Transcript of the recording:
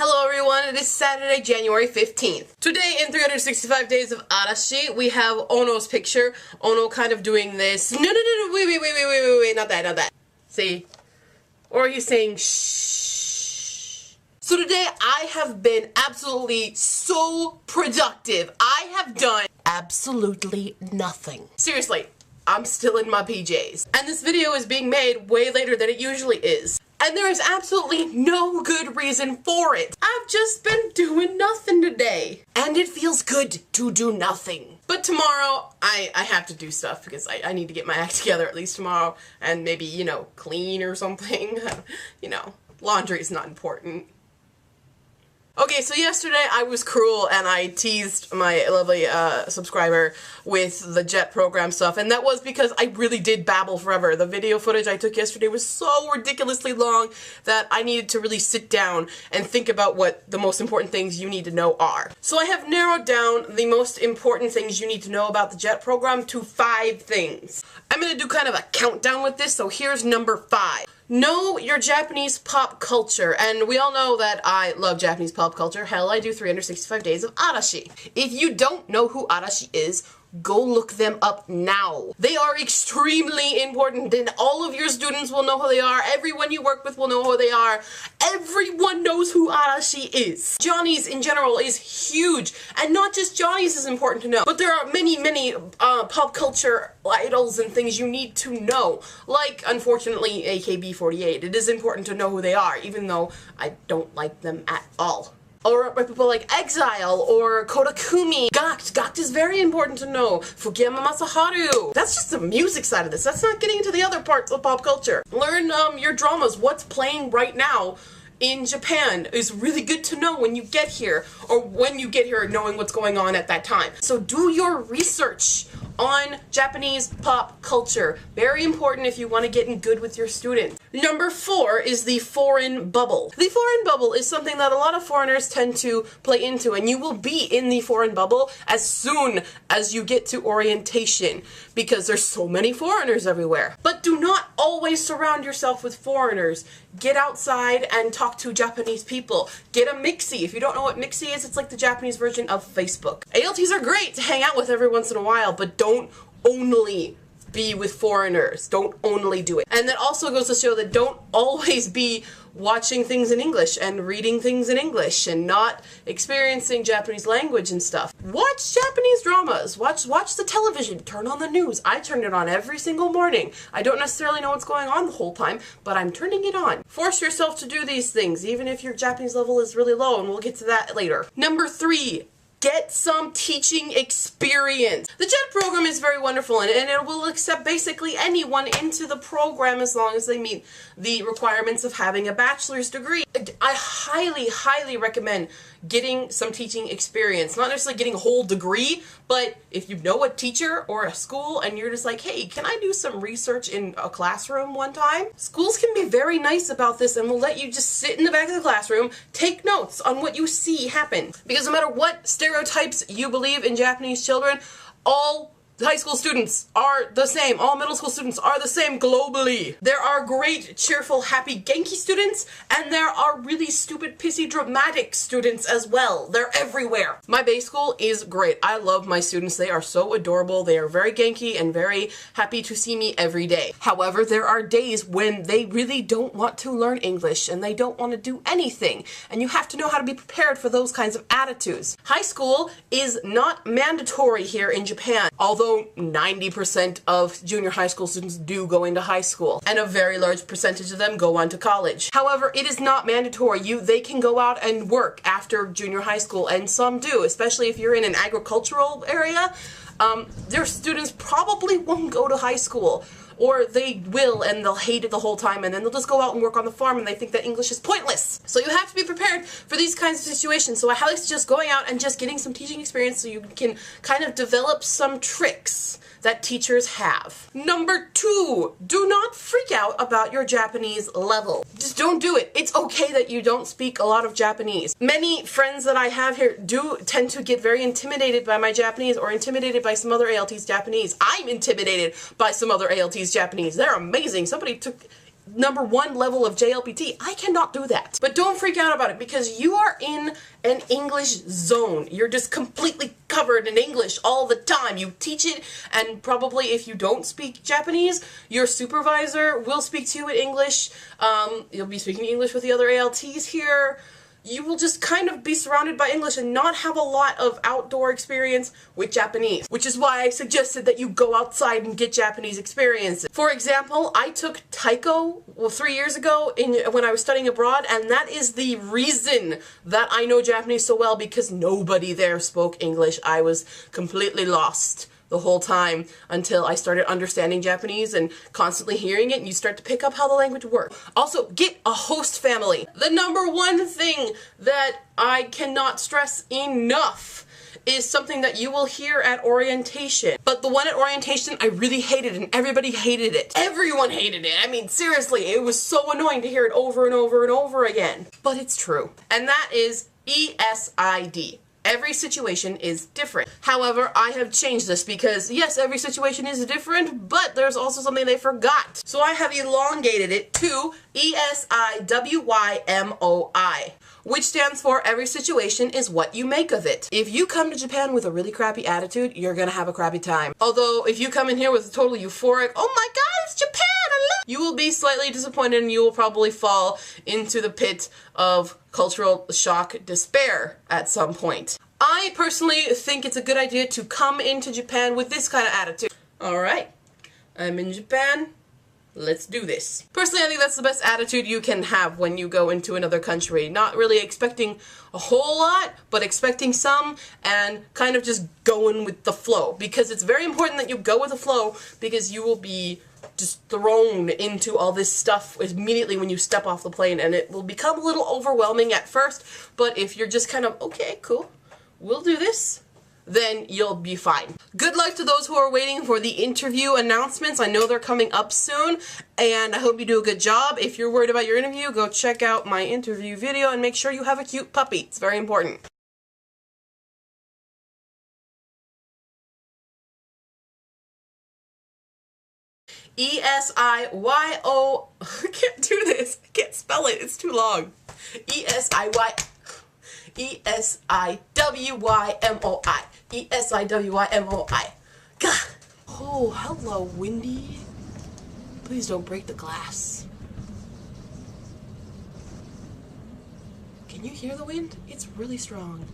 Hello everyone, it is Saturday, January 15th. Today in 365 Days of Arashi, we have Ono's picture. Ono kind of doing this. No, wait, not that. See? Or he's saying shh. So today I have been absolutely so productive. I have done absolutely nothing. Seriously, I'm still in my PJs. And this video is being made way later than it usually is. And there is absolutely no good reason for it. I've just been doing nothing today. And it feels good to do nothing. But tomorrow, I have to do stuff because I need to get my act together at least tomorrow. And maybe, you know, clean or something. You know, laundry is not important. Okay, so yesterday I was cruel and I teased my lovely subscriber with the JET program stuff, and that was because I really did babble forever. The video footage I took yesterday was so ridiculously long that I needed to really sit down and think about what the most important things you need to know are. So I have narrowed down the most important things you need to know about the JET program to 5 things. I'm going to do kind of a countdown with this, so here's number 5. Know your Japanese pop culture, and we all know that I love Japanese pop culture. Hell, I do 365 Days of Arashi. If you don't know who Arashi is, go look them up now. They are extremely important, and all of your students will know who they are. Everyone you work with will know who they are. Everyone knows who Arashi is. Johnny's in general is huge, and not just Johnny's is important to know, but there are many pop culture idols and things you need to know. Like, unfortunately, AKB48. It is important to know who they are, even though I don't like them at all. Or by people like Exile, or Kodakumi. Gakt is very important to know. Fukuyama Masaharu. That's just the music side of this. That's not getting into the other parts of pop culture. Learn your dramas. What's playing right now in Japan is really good to know when you get here, or when you get here knowing what's going on at that time. So do your research on Japanese pop culture. Very important if you want to get in good with your students. Number 4 is the foreign bubble. The foreign bubble is something that a lot of foreigners tend to play into, and you will be in the foreign bubble as soon as you get to orientation, because there's so many foreigners everywhere. But do not always surround yourself with foreigners. Get outside and talk to Japanese people. Get a Mixie. If you don't know what Mixie is, it's like the Japanese version of Facebook. ALTs are great to hang out with every once in a while, but don't only be with foreigners. Don't only do it. And that also goes to show that don't always be watching things in English and reading things in English and not experiencing Japanese language and stuff. Watch Japanese dramas. Watch the television. Turn on the news. I turn it on every single morning. I don't necessarily know what's going on the whole time, but I'm turning it on. Force yourself to do these things, even if your Japanese level is really low, and we'll get to that later. Number 3. Get some teaching experience. The JET program is very wonderful, and it will accept basically anyone into the program as long as they meet the requirements of having a bachelor's degree. I highly recommend getting some teaching experience. Not necessarily getting a whole degree, but if you know a teacher or a school and you're just like, hey, can I do some research in a classroom one time? Schools can be very nice about this and will let you just sit in the back of the classroom, take notes on what you see happen. Because no matter what stereotypes you believe in Japanese children, all high school students are the same. All middle school students are the same globally. There are great, cheerful, happy, Genki students, and there are really stupid, pissy, dramatic students as well. They're everywhere. My base school is great. I love my students. They are so adorable. They are very Genki and very happy to see me every day. However, there are days when they really don't want to learn English and they don't want to do anything, and you have to know how to be prepared for those kinds of attitudes. High school is not mandatory here in Japan, although 90% of junior high school students do go into high school, and a very large percentage of them go on to college. However, it is not mandatory. They can go out and work after junior high school, and some do, especially if you're in an agricultural area. Their students probably won't go to high school, or they will and they'll hate it the whole time, and then they'll just go out and work on the farm and they think that English is pointless. So you have to be prepared for these kinds of situations. So I highly suggest going out and just getting some teaching experience so you can kind of develop some tricks that teachers have. Number 2, do not freak out about your Japanese level. Just don't do it. It's okay that you don't speak a lot of Japanese. Many friends that I have here do tend to get very intimidated by my Japanese, or intimidated by some other ALT's Japanese. I'm intimidated by some other ALT's Japanese. They're amazing. Somebody took #1 level of JLPT. I cannot do that. But don't freak out about it because you are in an English zone. You're just completely covered in English all the time. You teach it, and probably if you don't speak Japanese, your supervisor will speak to you in English. You'll be speaking English with the other ALTs here. You will just kind of be surrounded by English and not have a lot of outdoor experience with Japanese, which is why I suggested that you go outside and get Japanese experiences. For example, I took Taiko 3 years ago when I was studying abroad, and that is the reason that I know Japanese so well, because nobody there spoke English. I was completely lost the whole time until I started understanding Japanese and constantly hearing it, and you start to pick up how the language works. Also, get a host family. The #1 thing that I cannot stress enough is something that you will hear at orientation. But the one at orientation I really hated, and everybody hated it. Everyone hated it. I mean, seriously, it was so annoying to hear it over and over and over again. But it's true. And that is ESID. Every situation is different. However, I have changed this because, yes, every situation is different, but there's also something they forgot. So I have elongated it to ESIWYMOI, which stands for every situation is what you make of it. If you come to Japan with a really crappy attitude, you're gonna have a crappy time. Although, if you come in here with a totally euphoric, oh my god, it's Japan, I love it, you will be slightly disappointed and you will probably fall into the pit of cultural shock despair at some point. I personally think it's a good idea to come into Japan with this kind of attitude. Alright, I'm in Japan, let's do this. Personally, I think that's the best attitude you can have when you go into another country. Not really expecting a whole lot, but expecting some, and kind of just going with the flow. Because it's very important that you go with the flow, because you will be just thrown into all this stuff immediately when you step off the plane, and it will become a little overwhelming at first, but if you're just kind of, okay, cool, we'll do this, then you'll be fine. Good luck to those who are waiting for the interview announcements. I know they're coming up soon, and I hope you do a good job. If you're worried about your interview, go check out my interview video and make sure you have a cute puppy. It's very important. ESIYO. I can't do this. I can't spell it. It's too long. ESIWYMOI. ESIWYMOI. God. Oh, hello, Windy. Please don't break the glass. Can you hear the wind? It's really strong.